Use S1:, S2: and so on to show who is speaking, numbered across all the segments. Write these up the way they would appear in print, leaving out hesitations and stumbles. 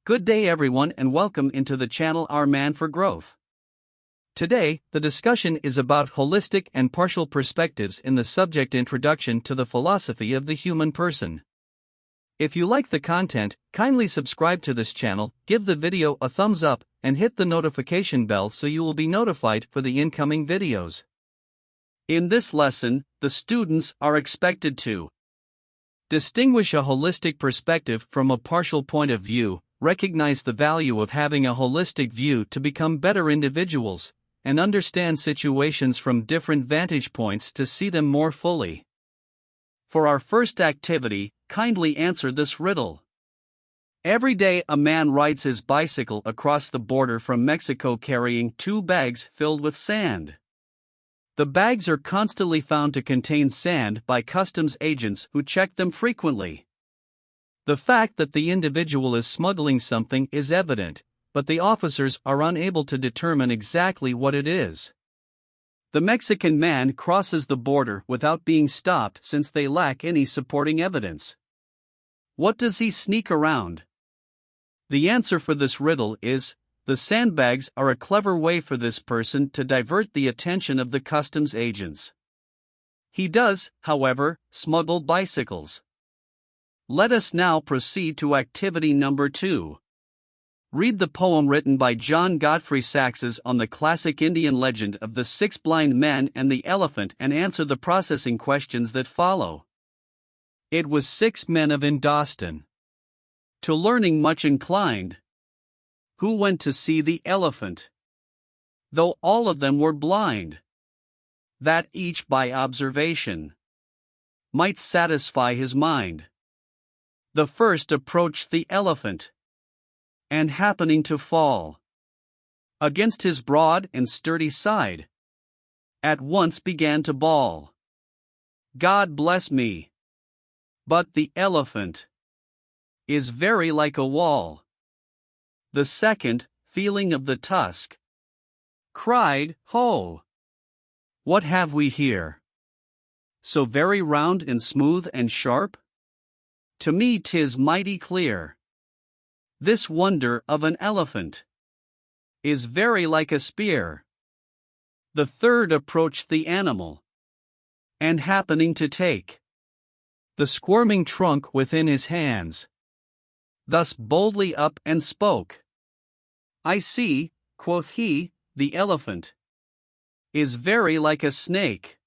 S1: Good day everyone and welcome into the channel Our Man for Growth. Today, the discussion is about holistic and partial perspectives in the subject Introduction to the Philosophy of the Human Person. If you like the content, kindly subscribe to this channel, give the video a thumbs up, and hit the notification bell so you will be notified for the incoming videos. In this lesson, the students are expected to distinguish a holistic perspective from a partial point of view, recognize the value of having a holistic view to become better individuals, and understand situations from different vantage points to see them more fully. For our first activity, kindly answer this riddle. Every day a man rides his bicycle across the border from Mexico carrying 2 bags filled with sand. The bags are constantly found to contain sand by customs agents who check them frequently. The fact that the individual is smuggling something is evident, but the officers are unable to determine exactly what it is. The Mexican man crosses the border without being stopped since they lack any supporting evidence. What does he sneak around? The answer for this riddle is, the sandbags are a clever way for this person to divert the attention of the customs agents. He does, however, smuggle bicycles. Let us now proceed to activity number 2. Read the poem written by John Godfrey Saxes on the classic Indian legend of the 6 blind men and the elephant and answer the processing questions that follow. It was 6 men of Indostan, to learning much inclined, who went to see the elephant, though all of them were blind, that each by observation might satisfy his mind. The first approached the elephant, and happening to fall against his broad and sturdy side, at once began to bawl, "God bless me! But the elephant is very like a wall." The second, feeling of the tusk, cried, "Ho! What have we here? So very round and smooth and sharp? To me 'tis mighty clear. This wonder of an elephant is very like a spear." The third approached the animal, and happening to take the squirming trunk within his hands, thus boldly up and spoke, "I see," quoth he, "the elephant is very like a snake."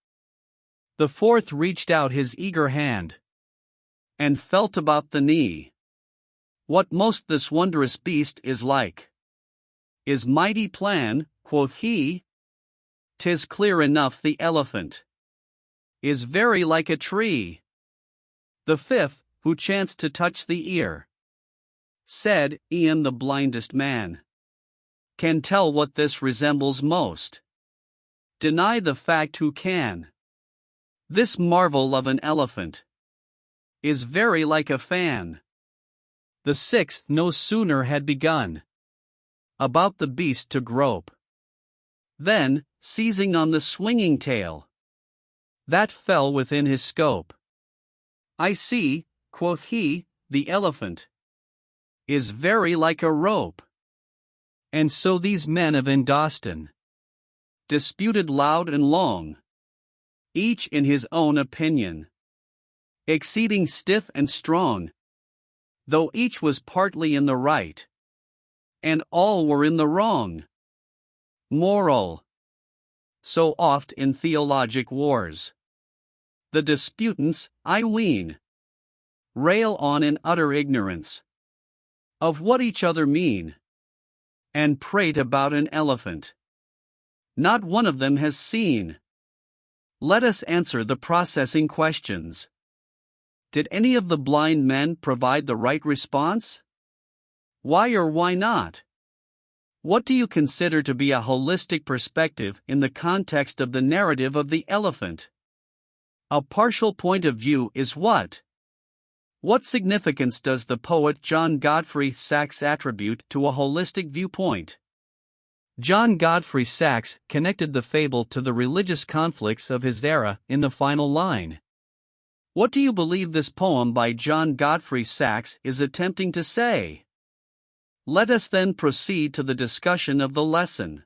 S1: The fourth reached out his eager hand, and felt about the knee. "What most this wondrous beast is like is mighty plan," quoth he. "'Tis clear enough the elephant is very like a tree." The fifth, who chanced to touch the ear, said, "E'en the blindest man can tell what this resembles most. Deny the fact who can. This marvel of an elephant is very like a fan." The sixth no sooner had begun about the beast to grope, then, seizing on the swinging tail that fell within his scope, "I see," quoth he, "the elephant is very like a rope." And so these men of Indostan disputed loud and long, each in his own opinion, exceeding stiff and strong, though each was partly in the right, and all were in the wrong. Moral: so oft in theologic wars, the disputants, I ween, rail on in utter ignorance of what each other mean, and prate about an elephant not one of them has seen. Let us answer the processing questions. Did any of the blind men provide the right response? Why or why not? What do you consider to be a holistic perspective in the context of the narrative of the elephant? A partial point of view is what? What significance does the poet John Godfrey Saxe attribute to a holistic viewpoint? John Godfrey Saxe connected the fable to the religious conflicts of his era in the final line. What do you believe this poem by John Godfrey Saxe is attempting to say? Let us then proceed to the discussion of the lesson.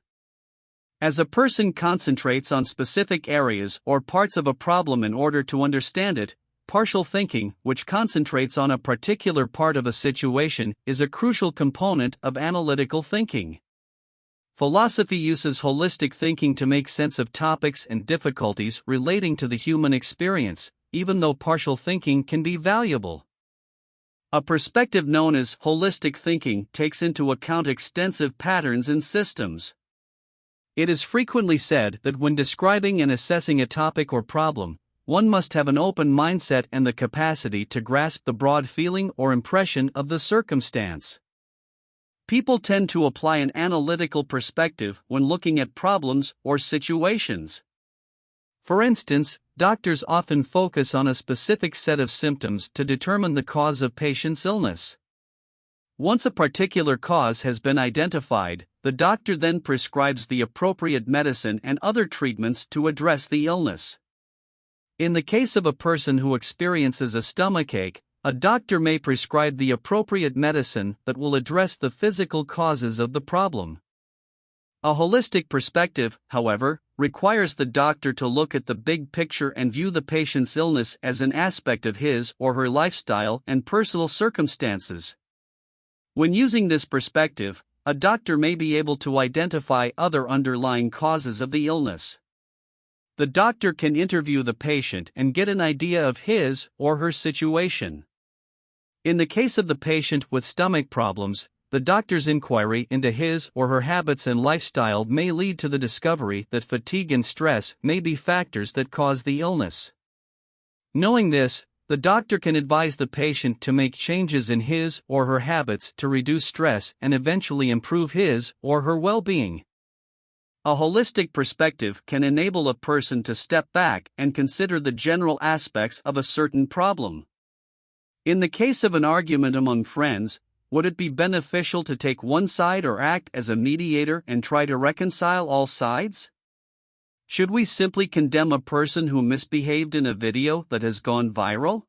S1: As a person concentrates on specific areas or parts of a problem in order to understand it, partial thinking, which concentrates on a particular part of a situation, is a crucial component of analytical thinking. Philosophy uses holistic thinking to make sense of topics and difficulties relating to the human experience, even though partial thinking can be valuable. A perspective known as holistic thinking takes into account extensive patterns in systems. It is frequently said that when describing and assessing a topic or problem, one must have an open mindset and the capacity to grasp the broad feeling or impression of the circumstance. People tend to apply an analytical perspective when looking at problems or situations. For instance, doctors often focus on a specific set of symptoms to determine the cause of patient's illness. Once a particular cause has been identified, the doctor then prescribes the appropriate medicine and other treatments to address the illness. In the case of a person who experiences a stomachache, a doctor may prescribe the appropriate medicine that will address the physical causes of the problem. A holistic perspective, however, requires the doctor to look at the big picture and view the patient's illness as an aspect of his or her lifestyle and personal circumstances. When using this perspective, a doctor may be able to identify other underlying causes of the illness. The doctor can interview the patient and get an idea of his or her situation. In the case of the patient with stomach problems, the doctor's inquiry into his or her habits and lifestyle may lead to the discovery that fatigue and stress may be factors that cause the illness. Knowing this, the doctor can advise the patient to make changes in his or her habits to reduce stress and eventually improve his or her well-being. A holistic perspective can enable a person to step back and consider the general aspects of a certain problem. In the case of an argument among friends, would it be beneficial to take one side or act as a mediator and try to reconcile all sides? Should we simply condemn a person who misbehaved in a video that has gone viral?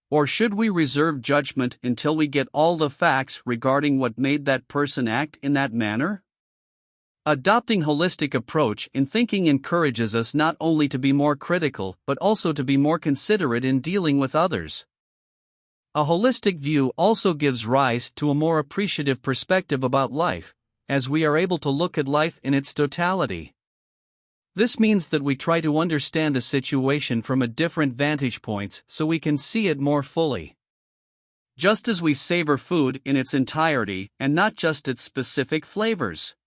S1: Or should we reserve judgment until we get all the facts regarding what made that person act in that manner? Adopting holistic approach in thinking encourages us not only to be more critical but also to be more considerate in dealing with others. A holistic view also gives rise to a more appreciative perspective about life, as we are able to look at life in its totality. This means that we try to understand a situation from a different vantage points so we can see it more fully. Just as we savor food in its entirety and not just its specific flavors.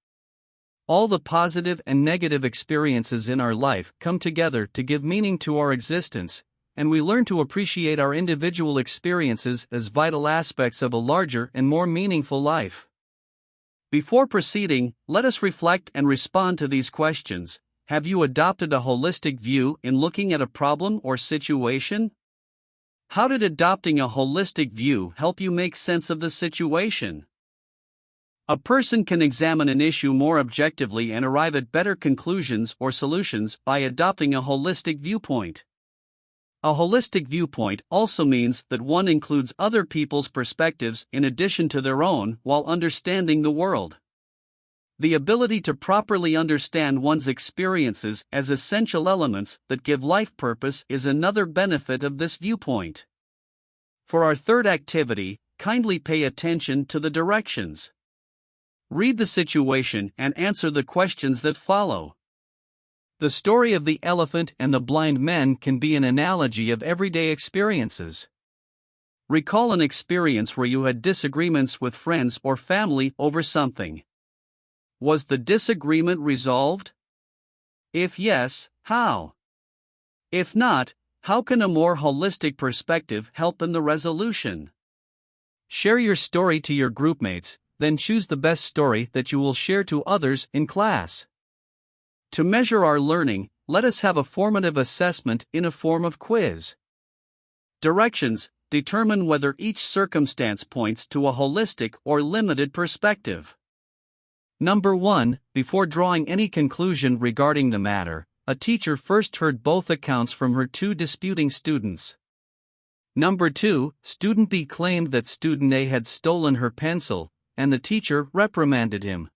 S1: All the positive and negative experiences in our life come together to give meaning to our existence, and we learn to appreciate our individual experiences as vital aspects of a larger and more meaningful life. Before proceeding, let us reflect and respond to these questions. Have you adopted a holistic view in looking at a problem or situation? How did adopting a holistic view help you make sense of the situation? A person can examine an issue more objectively and arrive at better conclusions or solutions by adopting a holistic viewpoint. A holistic viewpoint also means that one includes other people's perspectives in addition to their own while understanding the world. The ability to properly understand one's experiences as essential elements that give life purpose is another benefit of this viewpoint. For our third activity, kindly pay attention to the directions. Read the situation and answer the questions that follow. The story of the elephant and the blind men can be an analogy of everyday experiences. Recall an experience where you had disagreements with friends or family over something. Was the disagreement resolved? If yes, how? If not, how can a more holistic perspective help in the resolution? Share your story to your groupmates, then choose the best story that you will share to others in class. To measure our learning, let us have a formative assessment in a form of quiz. Directions: determine whether each circumstance points to a holistic or limited perspective. Number 1. Before drawing any conclusion regarding the matter, a teacher first heard both accounts from her two disputing students. Number 2. Student B claimed that student A had stolen her pencil, and the teacher reprimanded him.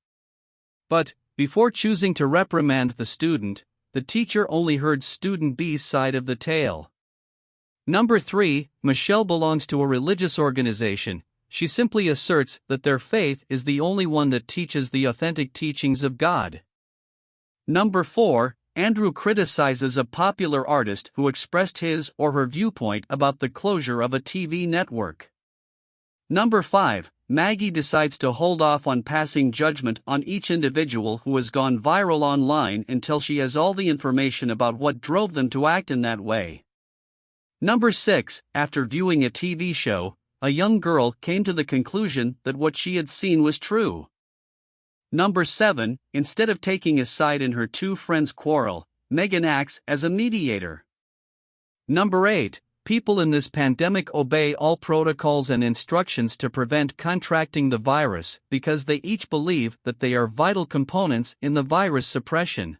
S1: But, before choosing to reprimand the student, the teacher only heard student B's side of the tale. Number 3, Michelle belongs to a religious organization. She simply asserts that their faith is the only one that teaches the authentic teachings of God. Number 4, Andrew criticizes a popular artist who expressed his or her viewpoint about the closure of a TV network. Number 5, Maggie decides to hold off on passing judgment on each individual who has gone viral online until she has all the information about what drove them to act in that way. Number 6, after viewing a TV show, a young girl came to the conclusion that what she had seen was true. Number 7, instead of taking a side in her two friends' quarrel, Megan acts as a mediator. Number 8, people in this pandemic obey all protocols and instructions to prevent contracting the virus because they each believe that they are vital components in the virus suppression.